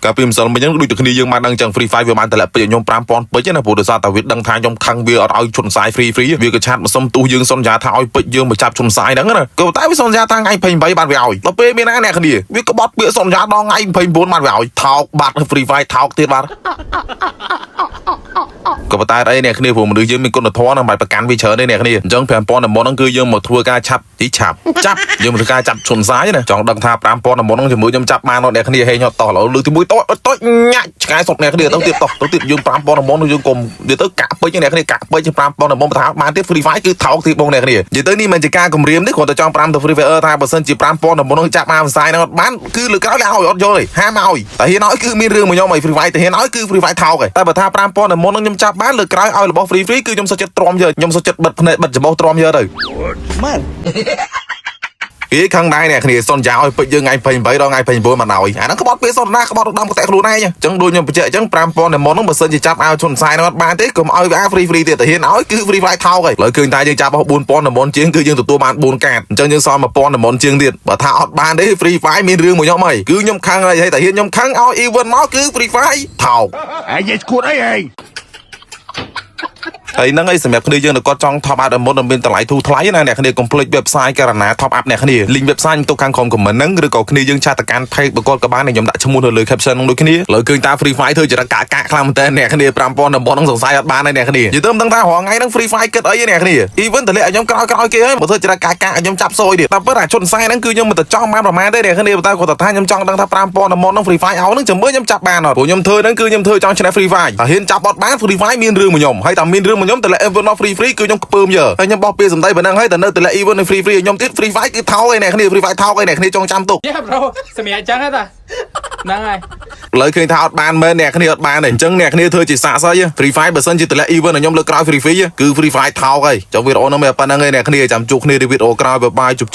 កាពីម្សិលមិញហ្នឹងដូចតែគ្នាយើងបានដឹងចឹង Free Fire វាបានតម្លាក់ពេកខ្ញុំ5000ពេកណាព្រោះដោយសារតែវាដឹងថាខ្ញុំខឹងវាអត់ឲ្យជន់សាយ free វាក៏ឆាតមកសុំទូយើងសន្យាថាឲ្យពេកយើងមកចាប់ជន់សាយហ្នឹងណាក៏តែវាសន្យាថាថ្ងៃ28បានវាឲ្យដល់ពេលមានណាអ្នកគ្នាវាក្បត់ពាក្យសន្យាដល់ថ្ងៃ29បានវាឲ្យថោកបាត់ Free Fire ថោកទៀតបាទក៏ប៉ុន្តែអីអ្នកគ្នាព្រោះមនុស្សយើងមានគុណធម៌នឹងមិនប្រកាន់វាច្រើនទេអ្នកគ្នាអញ្ចឹង5000ដំណហ្នឹងគឺយើងមកធ្វើការឆាប់ចាប់យើងមកធ្វើការចាប់ជន់សាយណាចង់ដឹងថា5000ដំណហ្នឹងជាមួយខ្ញុំចាប់បានអ្នកគ្នាហេងហត់តោះលើទី1តូចញាក់ឆ្កែសុកអ្នកគ្នាទៅទៀតយើង5000ដំណយើងកុំនិយាយទៅកាក់ពេជ្រអ្នកគ្នាកាក់ពេជ្រ5000ដំណថាបានទៀត Free Fire គឺថោកទៀតបងអ្នកគ្នានិយាយទៅនេះមិនជាការគម្រាមទេគ្រាន់តែចង់5ទៅ Free Fire ថាបើសិនជា5000ដំណហ្នឹងចាប់បានផ្សាយហ្នឹងអត់បានគឺលើក្រោយឲ្យអត់យល់ទេហាមឲ្យតែហ៊ានឲ្យគឺមានរឿងមួយខ្ញុំឲ្យ Free Fire ទៅហ៊ានឲ្យគឺ Free Fire ថោកឯងតែបើថា5000ដំណហ្នឹងខ្ញុំចាប់បានលើក្រោយឲ្យរបស់ Free គឺខ្ញុំសុខចិត្តទ្រាំយកខ្ញុំសុខចិត្តបិទភ្នែកបិទច្រមុះទ្រាំយកទៅម៉ែនគេខាងដែរអ្នកគ្នាសន្យាឲ្យពេជ្រយើងថ្ងៃ28ដល់ថ្ងៃ29មកឲ្យអាហ្នឹងក្បត់ពេលសន្តាក្បត់ដំកតែខ្លួនឯងអញ្ចឹងដូចខ្ញុំបញ្ជាក់អញ្ចឹង5000តែមុនហ្នឹងបើសិនជាចាប់ឲ្យជន់សាយហ្នឹងអត់បានទេកុំឲ្យវា free ទៀតតែហ៊ានឲ្យគឺ Free Fire ថោកហើយលើឃើញតែយើងចាប់របស់4000តែមុនជាងគឺយើងទទួលបាន4កាតអញ្ចឹងយើងសល់1000តែមុនជាងទៀតបើថាអត់បានទេ Free Fire មានរឿងមួយខ្ញុំហីគឺខ្ញុំខឹងហើយតែហ៊ានខ្ញុំខឹងឲ្យ event មកគឺ Free Fire ថោកអាយនិយាយឈួតអីហេហើយហ្នឹងឯងសម្រាប់គ្នាយើងនៅគាត់ចង់ top up ឲ្យមុនមានតម្លៃធូរថ្លៃណាអ្នកគ្នាកុំភ្លេច website ការណា top up អ្នកគ្នា link website ទុកខាងក្រោម comment ហ្នឹងឬក៏គ្នាយើងឆាតទៅកាន់ page បកក៏បានខ្ញុំដាក់ឈ្មោះនៅលើ caption ហ្នឹងដូចគ្នាលើឃើញតា Free Fire ធ្វើចរិតកាក់ខ្លាំងមែនតើអ្នកគ្នា5000ដំបហ្នឹងសង្ស័យអត់បានទេអ្នកគ្នានិយាយទៅមិនដឹងថារងថ្ងៃហ្នឹង Free Fire គិតអីទេអ្នកគ្នា even តលាក់ឲ្យខ្ញុំក្រោយគេហើយមកធ្វើចរិតកាក់ខ្ញុំចាប់សួយទៀតតែប៉ុន្តែជនសាយហ្នឹងគឺខ្ញុំមិនទៅចង់បានប្រមាណទេអ្នកគ្នាតែគាត់ថាខ្ញុំចង់ដឹងថា5000ដំបហ្នឹង Free Fire ឲ្យហ្នឹងចាំមើលខ្ញុំចាប់បានអត់ព្រោះខ្ញុំធ្វើហ្នឹងគឺខ្ញុំធ្វើចង់ឈ្នះ Free Fire តែហ៊ានចាប់អត់បាន Free Fire មានរឿងមួយខ្ញុំហើយតែមានរឿងមួយខ្ញុំតលាក់ event មក free គឺខ្ញុំខ្ពើមយើហើយខ្ញុំបោះពេលសំដីប៉ុណ្ណឹងហើយតែនៅតែលាក់ event នៅ free ខ្ញុំទៀត Free Fire គឺថោកឯអ្នកគ្នា Free Fire ថោកឯអ្នកគ្នាចងចាំទុកយេប្រូសម្រាប់អញ្ចឹងហ៎តាហ្នឹងហើយលើឃើញថាអត់បានមែនអ្នកគ្នាអត់បានទេអញ្ចឹងអ្នកគ្នាធ្វើជាសាកសី Free Fire បើសិនជាតម្លាក់ event ឲ្យខ្ញុំលើក្រោយ free គឺ Free Fire ថោកហើយចុះវីដេអូនោះមិនប៉ុណ្្នឹងទេអ្នកគ្នាចាំជួបគ្នានៅវីដេអូក្រោយបាយជប់